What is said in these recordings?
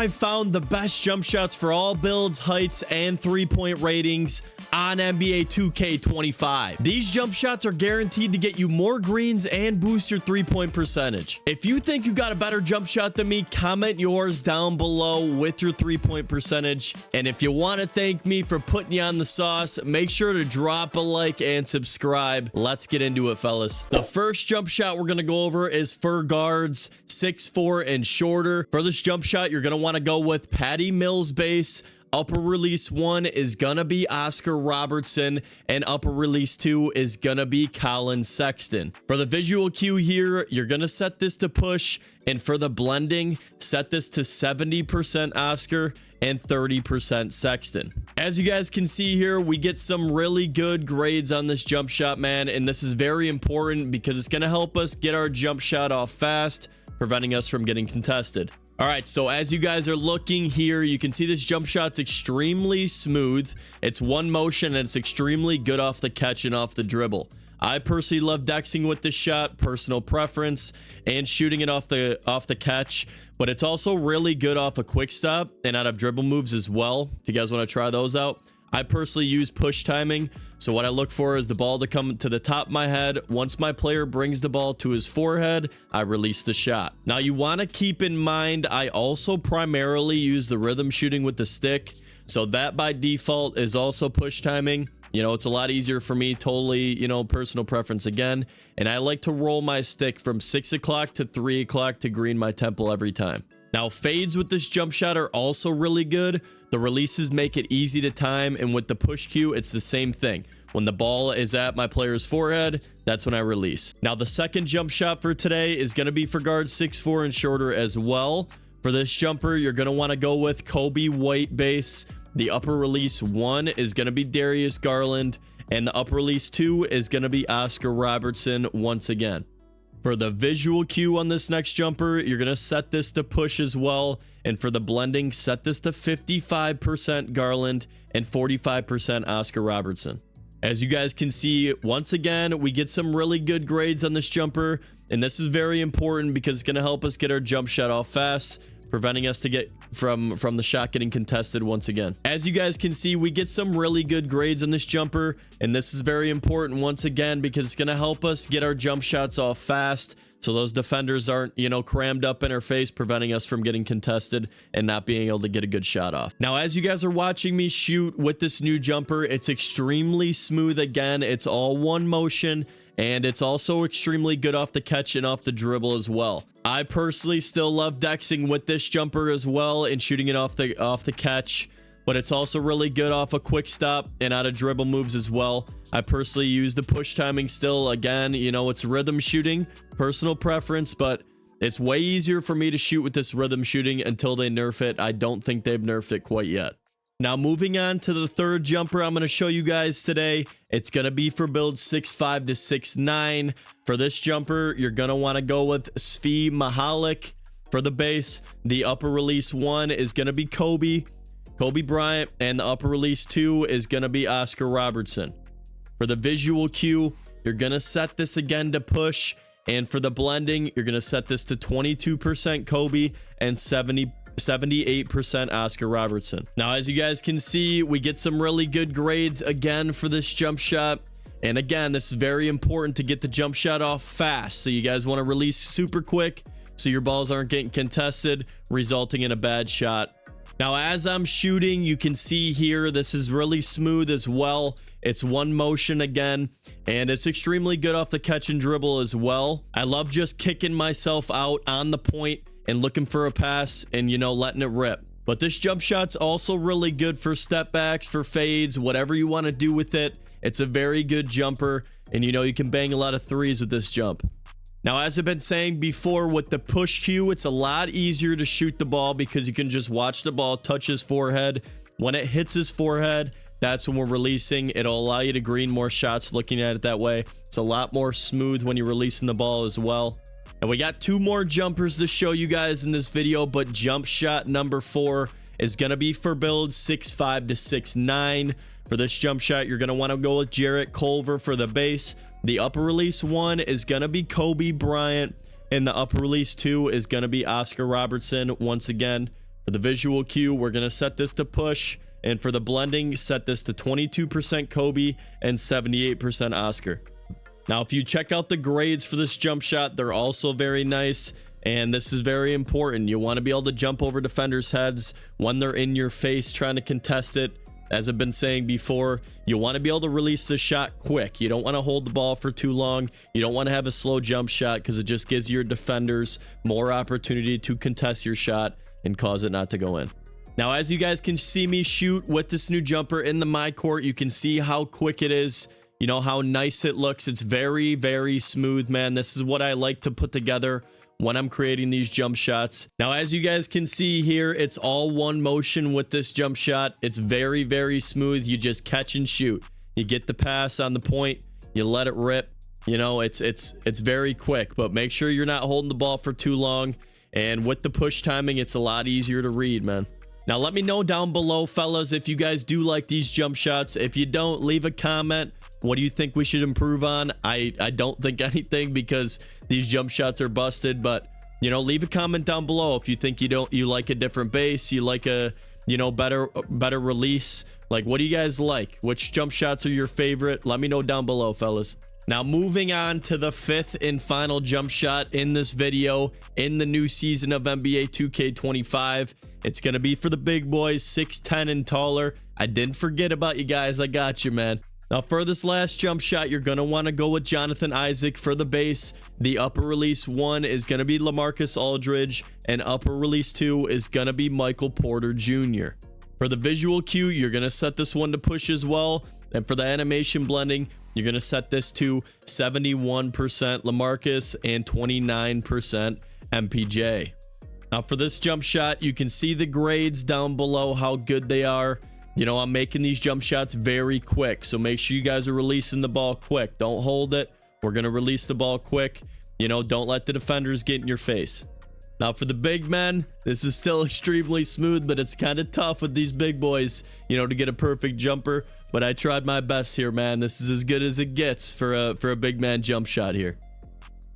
I found the best jump shots for all builds, heights, and three-point ratings on NBA 2K25. These jump shots are guaranteed to get you more greens and boost your three-point percentage. If you think you got a better jump shot than me, comment yours down below with your three-point percentage. And if you want to thank me for putting you on the sauce, make sure to drop a like and subscribe. Let's get into it, fellas. The first jump shot we're going to go over is for guards 6'4" and shorter. For this jump shot, you're going to want to go with Patty Mills base. Upper release 1 is gonna be Oscar Robertson, and upper release 2 is gonna be Colin Sexton. For the visual cue here, you're gonna set this to push, and for the blending, set this to 70% Oscar and 30% Sexton. As you guys can see here, we get some really good grades on this jump shot, man, and this is very important because it's gonna help us get our jump shot off fast, preventing us from getting contested. All right, so as you guys are looking here, you can see this jump shot's extremely smooth. It's one motion and it's extremely good off the catch and off the dribble. I personally love dexing with this shot, personal preference, and shooting it off the catch, but it's also really good off a quick stop and out of dribble moves as well. If you guys want to try those out, I personally use push timing. So what I look for is the ball to come to the top of my head. Once my player brings the ball to his forehead, I release the shot. Now you want to keep in mind, I also primarily use the rhythm shooting with the stick. So that by default is also push timing. You know, it's a lot easier for me, totally, you know, personal preference again. And I like to roll my stick from 6 o'clock to 3 o'clock to green my temple every time. Now fades with this jump shot are also really good. The releases make it easy to time, and with the push cue, it's the same thing. When the ball is at my player's forehead, that's when I release. Now the second jump shot for today is going to be for guards 6'4" and shorter as well. For this jumper, you're going to want to go with Kobe White base. The upper release 1 is going to be Darius Garland, and the upper release 2 is going to be Oscar Robertson once again. For the visual cue on this next jumper, you're going to set this to push as well. And for the blending, set this to 55% Garland and 45% Oscar Robertson. As you guys can see, once again, we get some really good grades on this jumper. And this is very important because it's going to help us get our jump shot off fast, preventing us to get from the shot getting contested once again. As you guys can see, we get some really good grades on this jumper, and this is very important once again because it's going to help us get our jump shots off fast so those defenders aren't, you know, crammed up in our face, preventing us from getting contested and not being able to get a good shot off. Now, as you guys are watching me shoot with this new jumper, it's extremely smooth again. It's all one motion, and it's also extremely good off the catch and off the dribble as well. I personally still love dexing with this jumper as well and shooting it off the catch, but it's also really good off a quick stop and out of dribble moves as well. I personally use the push timing still. Again, you know, it's rhythm shooting, personal preference, but it's way easier for me to shoot with this rhythm shooting until they nerf it. I don't think they've nerfed it quite yet. Now moving on to the third jumper I'm going to show you guys today. It's going to be for builds 6'5" to 6'9". For this jumper, you're going to want to go with Svi Mahalik. For the base, the upper release 1 is going to be Kobe Bryant, and the upper release 2 is going to be Oscar Robertson. For the visual cue, you're going to set this again to push, and for the blending, you're going to set this to 22% Kobe and 78% Oscar Robertson. Now, as you guys can see, we get some really good grades again for this jump shot. And again, this is very important to get the jump shot off fast. So you guys want to release super quick so your balls aren't getting contested, resulting in a bad shot. Now, as I'm shooting, you can see here, this is really smooth as well. It's one motion again, and it's extremely good off the catch and dribble as well. I love just kicking myself out on the point and looking for a pass and, you know, letting it rip. But this jump shot's also really good for step backs, for fades, whatever you want to do with it. It's a very good jumper, and you know, you can bang a lot of threes with this jump. Now, as I've been saying before, with the push cue, it's a lot easier to shoot the ball because you can just watch the ball touch his forehead. When it hits his forehead, that's when we're releasing. It'll allow you to green more shots looking at it that way. It's a lot more smooth when you're releasing the ball as well. And we got 2 more jumpers to show you guys in this video, but jump shot number 4 is going to be for builds 6'5" to 6'9". For this jump shot, you're going to want to go with Jarrett Culver for the base. The upper release 1 is going to be Kobe Bryant, and the upper release 2 is going to be Oscar Robertson once again. For the visual cue, we're going to set this to push. And for the blending, set this to 22% Kobe and 78% Oscar. Now, if you check out the grades for this jump shot, they're also very nice. And this is very important. You want to be able to jump over defenders' heads when they're in your face trying to contest it. As I've been saying before, you want to be able to release the shot quick. You don't want to hold the ball for too long. You don't want to have a slow jump shot because it just gives your defenders more opportunity to contest your shot and cause it not to go in. Now, as you guys can see me shoot with this new jumper in the my court, you can see how quick it is. You know how nice it looks. It's very, very smooth, man. This is what I like to put together when I'm creating these jump shots. Now, as you guys can see here, it's all one motion with this jump shot. It's very, very smooth. You just catch and shoot. You get the pass on the point, you let it rip. You know, it's very quick, but make sure you're not holding the ball for too long. And with the push timing, it's a lot easier to read, man. Now, let me know down below, fellas, if you guys do like these jump shots. If you don't, leave a comment. What do you think we should improve on? I don't think anything because these jump shots are busted, but you know, leave a comment down below if you think you like a different base, you like a, you know, better release. Like, what do you guys like? Which jump shots are your favorite? Let me know down below, fellas. Now, moving on to the 5th and final jump shot in this video in the new season of NBA 2K25. It's going to be for the big boys, 6'10" and taller. I didn't forget about you guys. I got you, man. Now, for this last jump shot, you're going to want to go with Jonathan Isaac for the base. The upper release 1 is going to be LaMarcus Aldridge, and upper release 2 is going to be Michael Porter Jr. For the visual cue, you're going to set this one to push as well. And for the animation blending, you're going to set this to 71% LaMarcus and 29% MPJ. Now, for this jump shot, you can see the grades down below, how good they are. You know, I'm making these jump shots very quick, so make sure you guys are releasing the ball quick. Don't hold it. We're going to release the ball quick. You know, don't let the defenders get in your face. Now, for the big men, this is still extremely smooth, but it's kind of tough with these big boys, you know, to get a perfect jumper. But I tried my best here, man. This is as good as it gets for a big man jump shot here.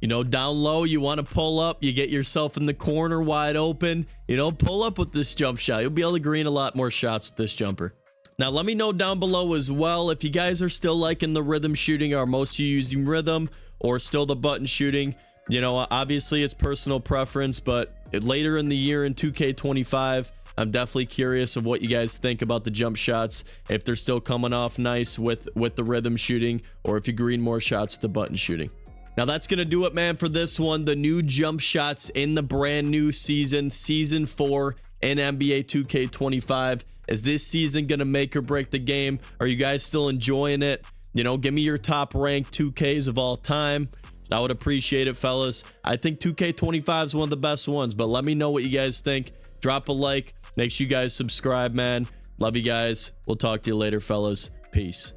You know, down low, you want to pull up. You get yourself in the corner wide open. You know, pull up with this jump shot. You'll be able to green a lot more shots with this jumper. Now, let me know down below as well if you guys are still liking the rhythm shooting. Are most of you using rhythm or still the button shooting? You know, obviously it's personal preference, but later in the year in 2K25, I'm definitely curious of what you guys think about the jump shots, if they're still coming off nice with the rhythm shooting, or if you green more shots with the button shooting. Now, that's going to do it, man, for this one. The new jump shots in the brand new season, season 4 in NBA 2K25. Is this season going to make or break the game? Are you guys still enjoying it? You know, give me your top ranked 2Ks of all time. I would appreciate it, fellas. I think 2K25 is one of the best ones, but let me know what you guys think. Drop a like. Make sure you guys subscribe, man. Love you guys. We'll talk to you later, fellas. Peace.